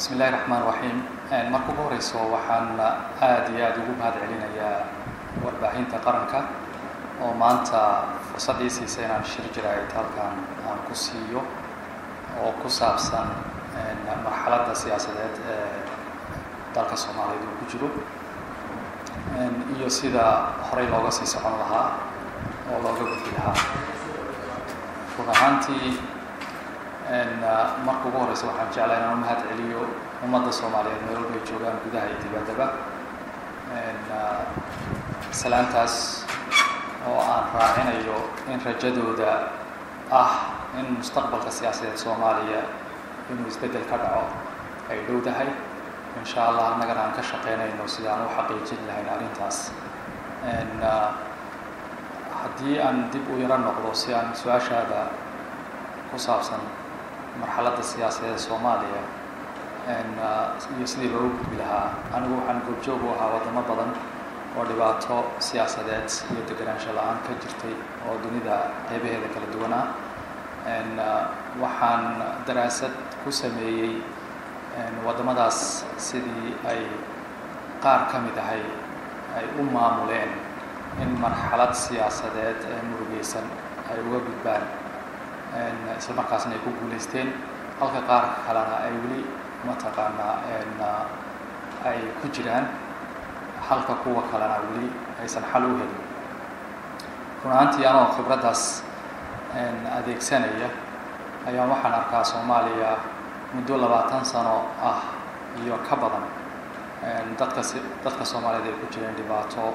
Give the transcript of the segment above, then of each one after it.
بسم الله الرحمن الرحيم marka ugu horeyso waxaan aad iyo aad ugu mahad celinayaa warbaahinta qaranka oo maanta fursad ii siisay inaan shir jiraayid halkan aan ku siiyo oo ku saabsan marxaladda siyaasadeed ee dalka Soomaaliyeed uu ku jiro iyo sida horey looga sii socon lahaa oo looga gudbi lahaa runtii marka ugu horeyso waxaan jeclahay inaan mahad celiyo ummadda Soomaaliyeed meel walba ay joogaan gudaha iyo dibaddaba salaantaas oo aan raacinayo in rajadooda in mustaqbalka siyaasadeed Soomaaliya inuu isbedel ka dhaco ay dhowdahay insha Allah annagana aan ka shaqeynayno sidaan u xaqiijin lahayn arrintaas haddii aan dib u yara noqdo si aan su'aashaada ku saabsan marxaladda siyaasadeed Soomaaliya iyo sidii loogu gudbi lahaa anigu waxaan goobjoog u ahaa wadamo badan oo dhibaato siyaasadeed iyo deganaansho la'aan ka jirtay oo dunida qaybaheeda kala duwan waxaan daraasad ku sameeyey wadamadaas sidii ay qaar ka mid ahay ay u maamuleen in marxalad siyaasadeed ee murugaysan ay uga gudbaan isla markaasna ay ku guulaysteen halka qaar kalena ay weli mataqaanaa ay ku jiraan halka kuwa kalena weli aysan xal u helin runtii anoo khibraddaas adeegsanaya ayaan waxaan arkaa Soomaaliya muddo 20 sano iyo ka badan dadka Soomaaliyeed ay ku jireen dhibaato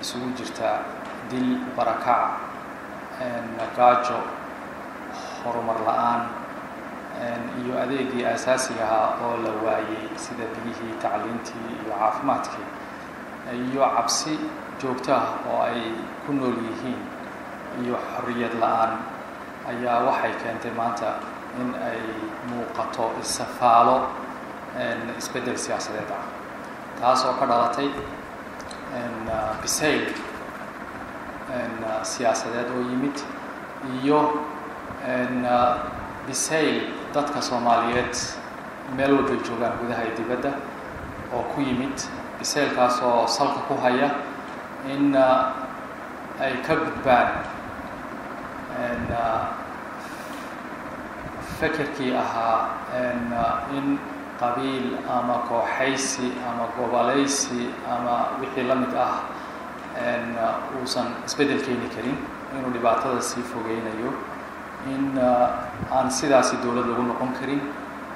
isugu jirta dil barakac gaajo horumar la'aan iyo adeegii asaasiga ah oo la waayay sida biyihii tacliintii iyo caafimaadkii iyo cabsi joogto ah oo ay ku nool yihiin iyo xorriyad la'aan ayaa waxay keentay maanta in ay muuqato isafaalo isbedel siyaasadeed taas oo ka dhalatay bisayl siyaasadeed oo yimid iyo bisayl dadka Soomaaliyeed meel walba joogaan gudaha iyo dibadda oo ku yimid bisaylkaas oo salka ku haya in ay ka gudbaan fikirkii ahaa in qabiil ama kooxaysi ama gobolaysi ama wixii la mid uusan isbedel keeni karin inuu dhibaatada sii fogeynayo in aan sidaasi dawlad lagu noqon karin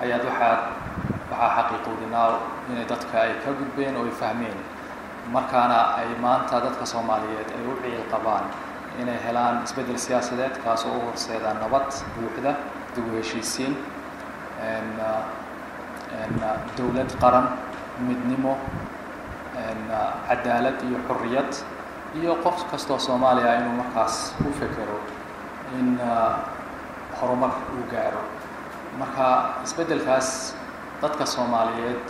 ayaad waxaa xaqiiqoodinaa inay dadka ay ka gudbeen oo ay fahmeen markaana ay maanta dadka Soomaaliyeed ay u ciil qabaan inay helaan isbedel siyaasadeed kaas oo u horseeda nabad buuxda dib u heshiisiin dawlad qaran midnimo cadaalad iyo xorriyad iyo qof kastoo Soomaaliya inuu markaas u fekero in horumar uu gaaro marka isbedelkaas dadka Soomaaliyeed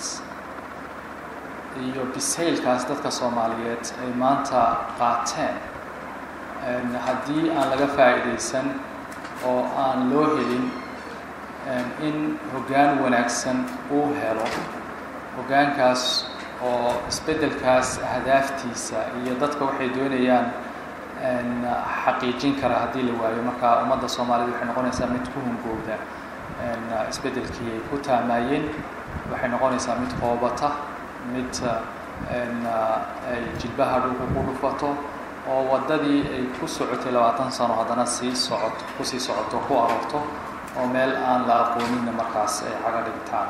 iyo bisaylkaas dadka Soomaaliyeed ay maanta qaateen haddii aan laga faa'iideysan oo aan loo helin in hoggaan wanaagsan uu helo hoggaankaas oo isbedelkaas ahdaaftiisa iyo dadka waxay doonayaan xaqiijin kara haddii la waayo marka ummadda Soomaaliyeed waxay noqonaysaa mid ku hungowda isbedelkii ay ku taamayeen waxay noqonaysaa mid qoobata mid ay jilbaha dhulka ku dhufato oo waddadii ay ku socotay 20 sano haddana kusii socoto ku aroorto oo meel aan la aqooninna markaas ay caga dhigtaan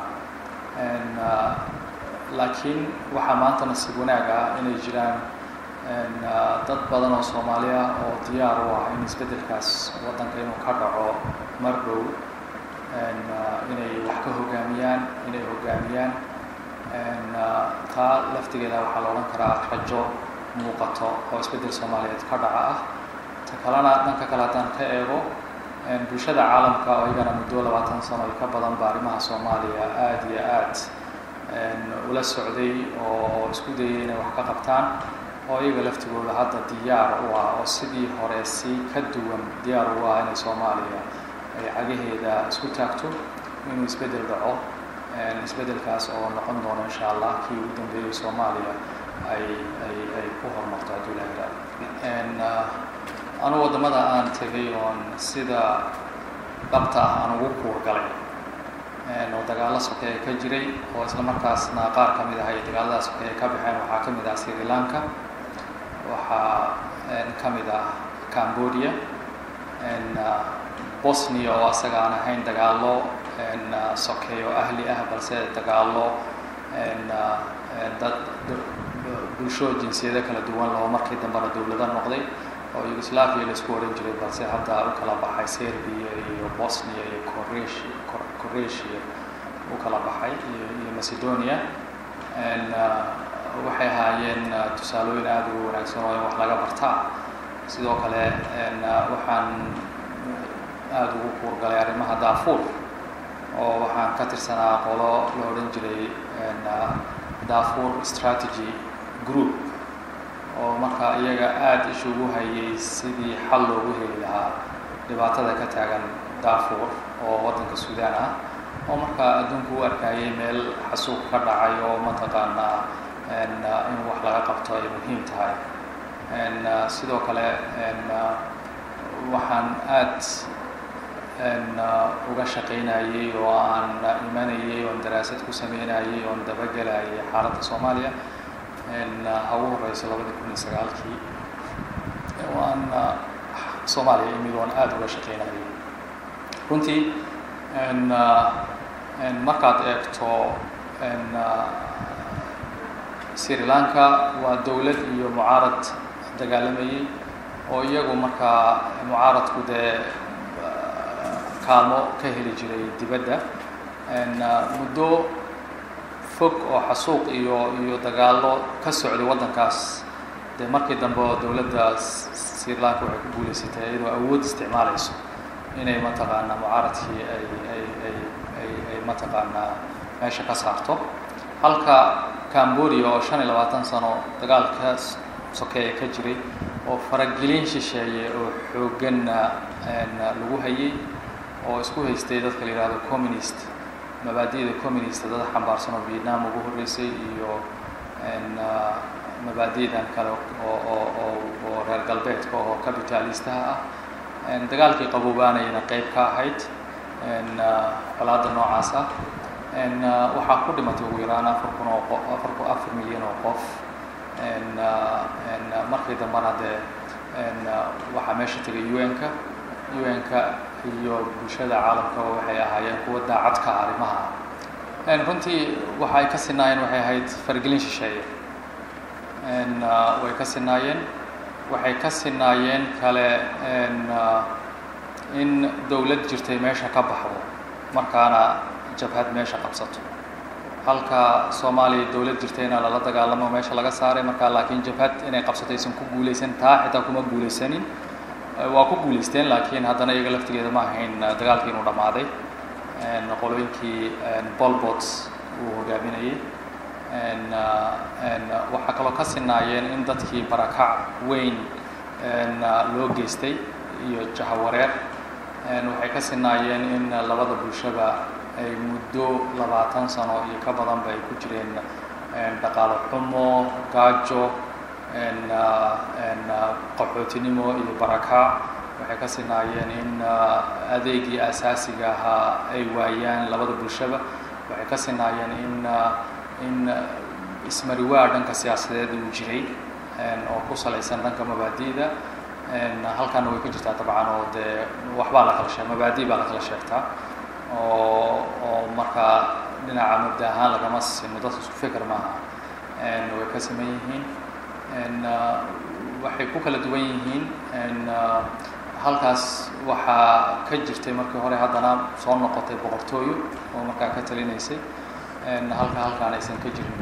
laakiin waxaa maanta nasiib wanaag inay jiraan dad badan oo Soomaali oo diyaar u in isbedelkaas waddanka inuu ka dhaco mar dhow inay wax ka hogaamiyaan taa laftigeeda waxaa la odhan karaa rajo muuqato oo isbedel Soomaaliyeed ka dhaca ta kalena dhanka kale haddaan ka eego bulshada caalamka oo iyagana muddo 20 sano ka badan baa arrimaha Soomaaliya aad iyo aad ula socday oo isku dayay inay wax ka qabtaan oo iyaga laftigooda hadda diyaar u oo sidii hore si ka duwan diyaar u inay Soomaaliya ay cagaheeda isku taagto inuu isbedel dhaco isbeddelkaas oo noqon doona insha allah kii ugu dambeeyay Soomaaliya ay ku horumarto haddii la yiraahdo. Anu wadamada aan tagay oon sida dhabta ah aan ugu kuurgalay oo dagaalo sokeeye ka jiray oo isla markaasna qaar ka mid ah ay dagaaladaas sokeeye ka baxeen waxaa ka mid ah Sri Lanka, waxaa ka mid ah Cambodia, Bosnia oo asaga aan ahayn dagaalo sokeeye oo ahli ah balse dagaalo dad bulsho jinsiyada kala duwan loo markii dambana dawladda noqday oo Yugoslavia la isku oran jiray balse hadda u kala baxay Serbia iyo Bosnia iyo Croatia u kala baxay iyo Macedonia waxay ahaayeen tusaalooyin aad u wanaagsan oo wax laga bartaa. sidoo kale waxaan aad ugu kuurgalay arrimaha Darfur oo waxaan ka tirsanaa qolo la oran jiray Darfur Strategy Group oo marka iyaga aad isugu hayay sidii xal loogu heli lahaa dhibaatada ka taagan Darfur oo wadanka Suudaan ah oo marka adduunku u arkayay meel xasuuq ka dhacay oo mataqaanaa in wax laga qabto ay muhiim tahay. sidoo kale waxaan aad uga shaqaynayay oo aan imanayay oo daraasad ku sameynayay oo dabagelayay xaaladda Soomaaliya ugu horreysay 2009kii waan Soomaaliya imid oo aad uga shaqaynayay. runtii markaad eegto Sri Lanka waa dawlad iyo mucaarad dagaalamayay oo iyagu markaa mucaaradku dee kaalmo ka heli jiray dibadda muddo fog oo xasuuq iyo dagaalo ka socday wadankaas dee markii dambe dawladda Sri Lanka waxay ku guuleysatay iyadoo awood isticmaalayso inay mataqaanaa mucaaradkii ay mataqaanaa meesha ka saarto. halka Cambodia oo 25 sano dagaalkaas sokeeye ka jiray oo faragelin shisheeye oo xooggan lagu hayay oo isku haystay dadka la yiraahdo communist mabaadi'da communist dad xambaarsan oo Vietnam ugu horeysay iyo mabaadi'dan kale oo reer galbeedka oo kapitalistaha ah dagaalkii qaboobaanayna qayb ka ahayd colaadda noocaas ah waxaa ku dhimatay ugu yaraan 4 milyan oo qof markii dambana dee waxaa meesha tegay UN-ka iyo bulshada caalamka waxay ahaayeen kuwa daacad ka arrimaha runtii waxay ka sinaayeen waxay ahayd fargelin shisheeye way ka sinaayeen waxay ka sinaayeen kale in dawlad jirtay meesha ka baxdo markaana jabhad meesha qabsato. halka Soomaaliya dawlad jirtayna lala dagaalamo meesha laga saaray marka laakiin jabhad inay qabsato aysan ku guuleysan taa xitaa kuma guuleysanin waa ku guuleysteen laakiin haddana iyaga laftigeeda ma ahayn dagaalkii inuu dhamaaday qolooyinkii Pol Pot uu hogaaminayay waxaa kaloo ka sinaayeen in dadkii barakac weyn loo geystay iyo jahawareer waxay ka sinaayeen in labada bulshaba ay muddo 20 sano iyo ka badan bay ku jireen dhaqaale xumo gaajo qaxootinimo iyo barakac waxay ka sinaayeen in adeegii asaasiga ahaa ay waayaan labada bulshaba waxay ka sinaayeen in ismariwaa dhanka siyaasadeed uu jiray oo ku salaysan dhanka mabaadi'da halkan way ka jirtaa dabcan oo dee waxbaa la kala sheegay mabaadi' baa la kala sheegtaa oo marka dhinaca mabda ahaan lagama sino dadka isku fikir maaha way ka siman yihiin waxay ku kala duwan yihiin halkaas waxaa ka jirtay markii hore haddana soo noqotay boqortooyo oo markaa ka talinaysay halkaan aysan ka jirin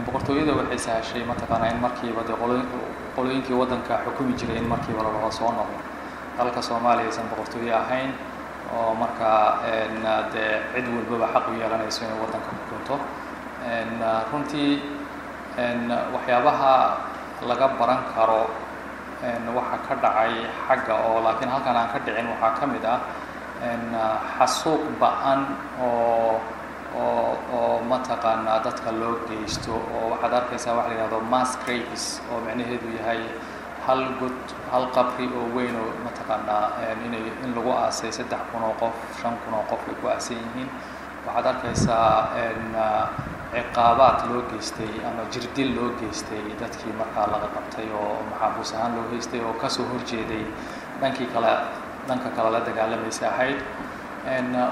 boqortooyada waxay sahashay mataqaanaa in markiiba dee qolooyinkii waddanka xukumi jiray in markiiba lalaga soo noqdo halka Soomaaliya aysan boqortooyo ahayn oo markaa dee cid walbaba xaq u yeelanayso inay waddanka xukunto runtii waxyaabaha laga baran karo waxa ka dhacay xagga oo laakiin halkan aan ka dhicin waxaa ka mid ah xasuuq ba'an oo oo mataqaanaa dadka loo geysto oo waxaad arkaysaa wax la yidhahdo mass graves oo macnaheedu yahay hal qabri oo weyn oo mataqaanaa in lagu aasay 3,000 oo qof 5,000 oo qof ay ku aasan yihiin waxaad arkaysaa ciqaabaad loo geystay ama jirdil loo geystay dadkii markaa laga qabtay oo maxaabuus ahaan loo geystay oo kasoo horjeeday dhanka kale la dagaalamaysa ahayd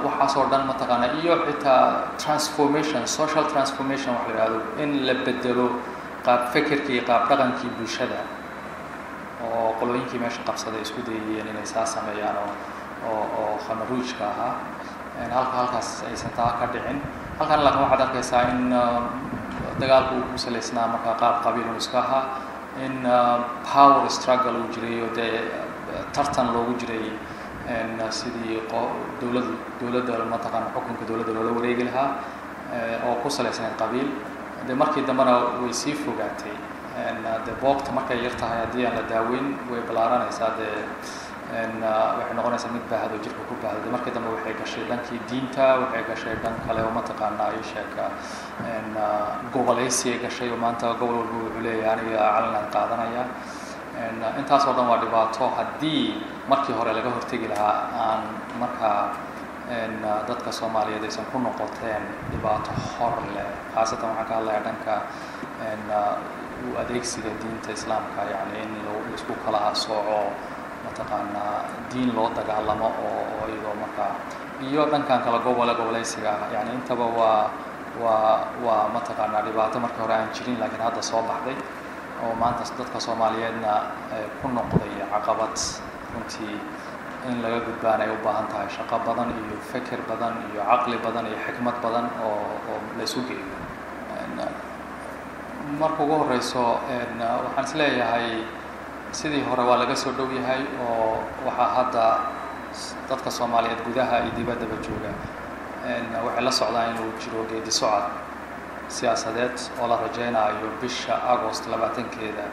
waxaasoo dhan mataqaanaa iyo xitaa transformation social transformation wax la yidhahdo in la bedelo qaab fikirkii qaab dhaqankii bulshada oo qolooyinkii meesha qabsaday isku dayayeen inay saa sameeyaan oo khamaruujka ahaa halkaas aysan taa ka dhicin halkan laakiin waxaad arkaysaa in dagaalku uu ku salaysnaa markaa qaab qabiil uu iska ahaa in power struggle uu jiray oo dee tartan loogu jiray sidii dowladda mataqaana xukunka dowladda loola wareegi lahaa oo ku salaysnayd qabiil de markii dambena way sii fogaatay de boogta markay yar tahay haddii aan la daaweyn way ballaaranaysaa dee waxay noqonaysaa mid baahdo jirka ku baahdo markii dambe waxay gashay dhankii diinta waxay gashay dhan kale oo mataqaanaa ay sheeka gobolaysi ay gashay oo maanta gobol walba wuxuu leeyahay aniga calanaan qaadanaya intaasoo dhan waa dhibaato haddii markii hore laga hortegi lahaa aan markaa dadka Soomaaliyeed aysan ku noqoteen dhibaato hor leh khaasatan waxaan ka hadlayaa dhanka u adeegsiga diinta islaamka yani in isku kala sooco mataqaanaa diin loo dagaalamo oo iyadoo markaa iyo dhankan kala gobolaysiga yani intaba waa mataqaanaa dhibaato markii hore aan jirin laakiin hadda soo baxday oo maanta dadka Soomaaliyeedna ku noqday caqabad runtii in laga gudbaan ay u baahan tahay shaqo badan iyo fikir badan iyo caqli badan iyo xikmad badan oo la isu geeyo marka ugu horeyso waxaan is leeyahay sidii hore waa laga soo dhow yahay oo waxaa hadda dadka Soomaaliyeed gudaha iyo dibaddaba jooga waxay la socdaan inuu jiro geedi socod siyaasadeed oo la rajaynayo bisha August 20keeda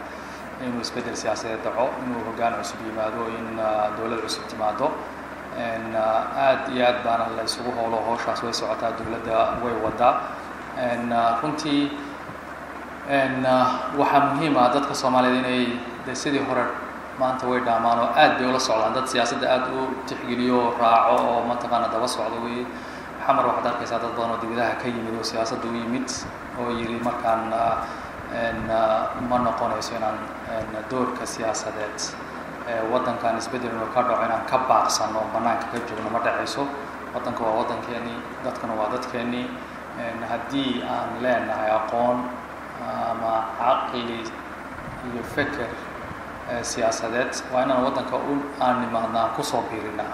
inuu isbedel siyaasadeed dhaco inuu hoggaan cusub yimaado in dowlad cusub timaado aad iyo aad baana la isugu howlo hawshaas way socotaa dowladda way wadaa runtii waxaa muhiim ah dadka Soomaaliyeed inay sidii hore maanta way dhaamaan oo aad bay ula socdaan dad siyaasadda aad u tixgeliyo raaco oo mataqaana daba socdo way xamar waxaad arkaysaa dad badan oo dibadaha ka yimid oo siyaasadda u yimid oo yiri markaan ma noqonayso inaan doorka siyaasadeed waddankan isbedel inuu ka dhaco inaan ka baaqsano banaanka ka joogno ma dhacayso waddanka waa waddankeennii dadkuna waa dadkeennii haddii aan leenahay aqoon ama caqli iyo fikir siyaasadeed waa inaan waddanka aan nimaadnaa kusoo biirinaa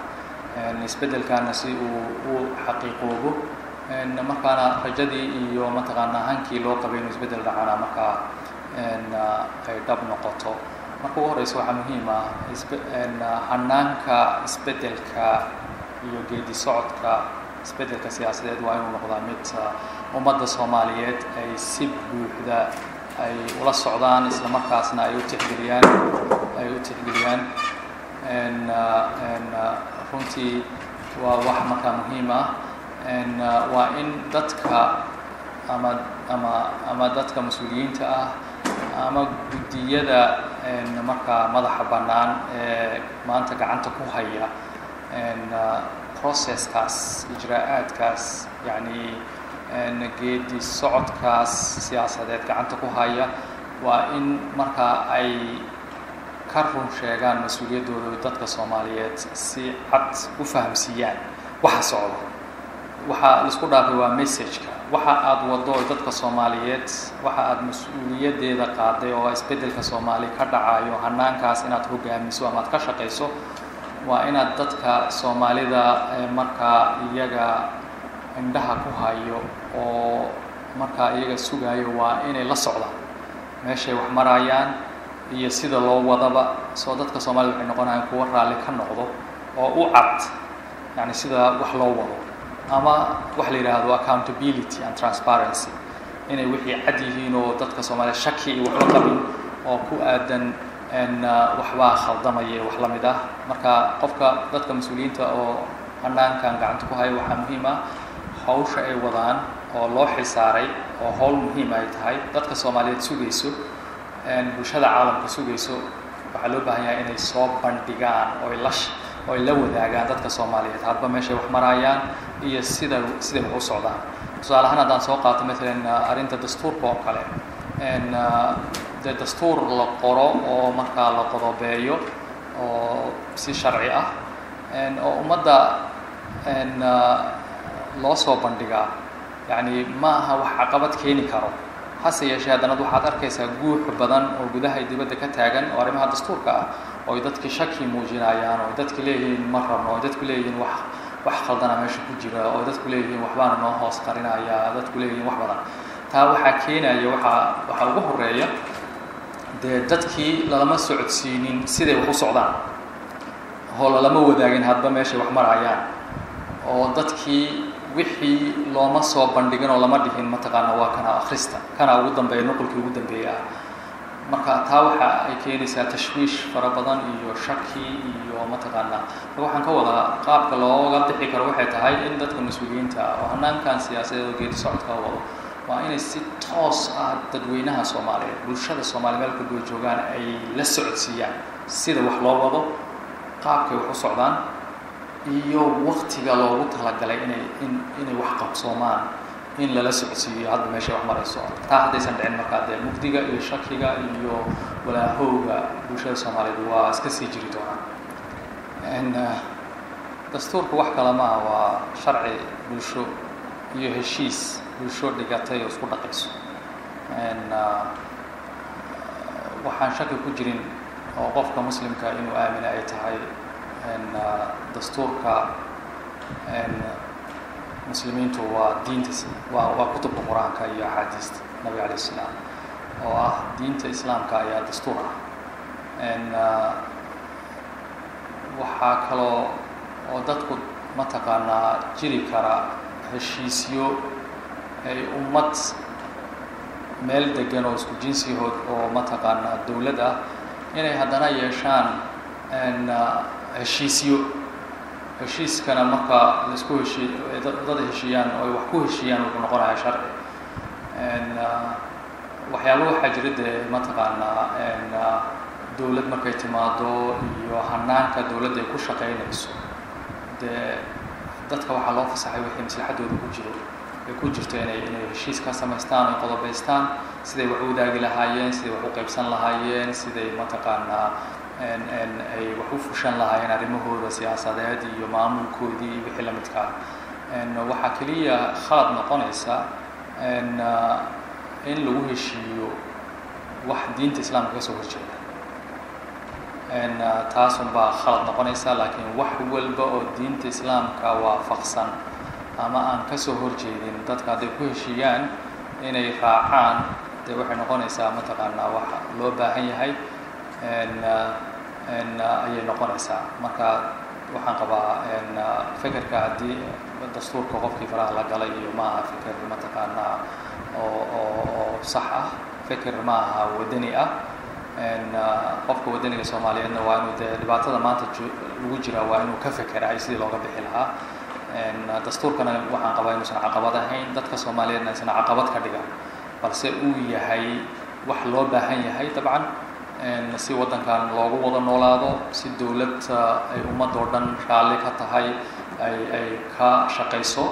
isbedelkaana si uu xaqiiqoobo markaana rajadii iyo mataqaanaa hankii loo qabay inuu isbedel dhacana markaa ay dhab noqoto marka ugu horeysa waxaa muhiim ah hanaanka isbedelka iyo geedi socodka isbedelka siyaasadeed waa inuu noqdaa mid ummadda Soomaaliyeed ay si buuxda ay ula socdaan isla markaasna ay u tixgeliyaan runtii waa wax markaa muhiim ah waa in dadka ama dadka mas'uuliyiinta ah ama guddiyada markaa madaxa bannaan ee maanta gacanta ku haya processkaas ijraa'aadkaas yani geedi socodkaas siyaasadeed gacanta ku haya waa in markaa ay ka run sheegaan mas'uuliyaddooda dadka Soomaaliyeed si cad u fahamsiiyaan waxa socda waxa la isku dhaafay waa message-ka waxa aad wado dadka Soomaaliyeed waxa aad mas'uuliyaddeeda qaaday oo isbedelka Soomaali ka dhacayo hanaankaas inaad hogaamiso ama aad ka shaqeyso waa inaad dadka Soomaalida markaa iyaga indhaha ku hayo oo markaa iyaga sugayo waa inay la socdaan meeshay wax marayaan iyo sida loo wadaba soo dadka Soomaalida waxay noqonayaan kuwa raali ka noqdo oo u cad yani sida wax loo wado ama wax la yiraahdo accountability and transparency inay wixii cad yihiin oo dadka Soomaaliyeed shaki iyo wax la qabin oo ku aadan waxba khaldamaya wax la mid ah marka qofka dadka mas'uuliyiinta oo hanaankan gacanta ku haya waxa muhiim ah hawsha ay wadaan oo loo xilsaaray oo hawl muhiim ay tahay dadka Soomaaliyeed sugayso bulshada caalamka sugayso waxa loo baahan yahay inay soo bandhigaan oo la wadaagaan dadka Soomaaliyeed hadba meesha wax marayaan iyo sida wax u socdaan tusaale ahaan hadaan soo qaato مثلا arinta dastuurka oo kale dastuur la qoro oo marka la qodobeeyo oo si sharci ah oo ummadda loo soo bandhigaa yani ma aha wax caqabad keeni karo hase yeeshee haddana waxaad arkaysaa guux badan oo gudaha dibadda ka taagan oo arrimaha dastuurka ah oo dadkii shaki muujinayaan oo dadkii leeyihiin ma rabno oo dadkii leeyihiin wax khaldana meesha ku jira oo dadku leeyihiin waxbaana noo hoos qarinaya dadku leeyihiin wax badan taa waxaa keenaya waxa ugu horeeya dadkii lama socodsiinin siday wax u socdaan hoola lama wadaagin hadba meesha wax marayaan oo dadkii wixii looma soo bandhigin oo lama dhihin mataqaana waa kana akhrista kana ugu dambeeya nuqulkii ugu dambeeya marka taa waxa ay keenaysaa tashwiish fara badan iyo shaki iyo mataqaana waxaan ka wadaa qaabka looga bixi karo waxay tahay in dadka mas'uuliyiinta oo hanaankan siyaasadeed oo geedi socodka wado waa inay si toos ah dadweynaha Soomaaliyeed bulshada Soomaaliyeed ku joogaan ay la socodsiiyaan sida wax loo wado qaabka wax u socdaan iyo waqtiga loogu talagalay inay wax qabsoomaan in lala socodsiiyo hadda meesha wax marayso taa haddaysan dhicin markaa dee mugdiga iyo shakiga iyo walaahowga bulshada Soomaaliyeed waa iska sii jiri doonaa dastuurku wax kale ma waa sharci bulsho iyo heshiis bulsho dhigatay oo isku dhaqayso waxaan shaki ku jirin oo qofka muslimka inuu aamin ay tahay dastuurka muslimiintu waa diinta waa kutubka quraanka iyo axaadiista nabiga calayhi salaam oo ah diinta islaamka ayaa dastuur ah waxaa kaloo oo dadku mataqaanaa jiri kara heshiisyo ay ummad meel degan oo isku jinsihood oo mataqaanaa dawlad ah inay haddana yeeshaan heshiiskana marka la isku dad heshiiyaan oo wax ku heshiiyaan wuxuu noqonayaa sharci waxyaabo waxaa jira dee mataqaanaa dawlad markay timaado iyo hanaanka dawladda ay ku shaqaynayso dee dadka waxaa loo fasaxay wixii maslaxadooda ku jirto inay heshiis ka samaystaan oo qodobaystaan siday wax u wadaagi lahaayeen siday wax u qaybsan lahaayeen siday mataqaanaa ay wax u fushan lahaayeen arrimahooda siyaasadeed iyo maamulkoodii iyo wixii la midka waxaa keliya khalad noqonaysa in lagu heshiiyo wax diinta islaamka ka soo horjeeda taasunbaa khalad noqonaysa laakiin wax walba oo diinta islaamka waafaqsan ama aan ka soo horjeedin dadka hadday ku heshiiyaan inay raacaan dee waxay noqonaysaa mataqaanaa wax loo baahan yahay ayay noqonaysaa marka waxaan qabaa fikirka haddii dastuurka qofkii faraha la galay iyo ma aha fikir mataqaanaa oo sax ah fikir ma aha wadani ah qofka wadaniga Soomaaliyeedna waa inuu dee dhibaatada maanta lagu jira waa inuu ka fekeraa sidii looga bixi lahaa dastuurkana waxaan qabaa inuusan caqabad ahayn dadka Soomaaliyeedna aysan caqabad ka dhigan balse uu yahay wax loo baahan yahay dabcan si wadankan loogu wada noolaado si dawladda ay ummadda oo dhan raalli ka tahay ay ka shaqayso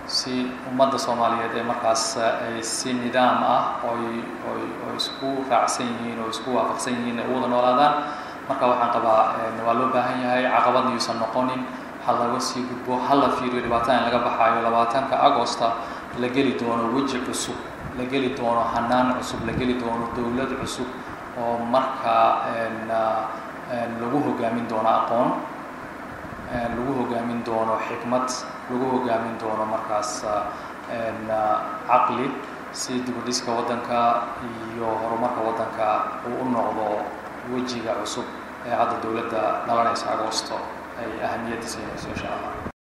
si ummadda Soomaaliyeed ee markaas ay si nidaam ah oo isku raacsan yihiin oo isku waafaqsan yihiin ay wada noolaadaan marka waxaan qabaa waa loo baahan yahay caqabad yuusan noqonin hal laga sii gudbo hal la fiiriyo dhibaatada laga baxayo 20 Agoosta la geli doono waji cusub la geli doono hanaan cusub la geli doono dawlad cusub oo marka lagu hogaamin doono aqoon lagu hogaamin doono xikmad lagu hogaamin doono markaas caqli si dib u dhiska wadanka iyo horumarka wadanka uu u noqdo wajiga cusub ee hadda dawladda dhalanaysa Agoosto ay ahmiyad siinayso insha Allah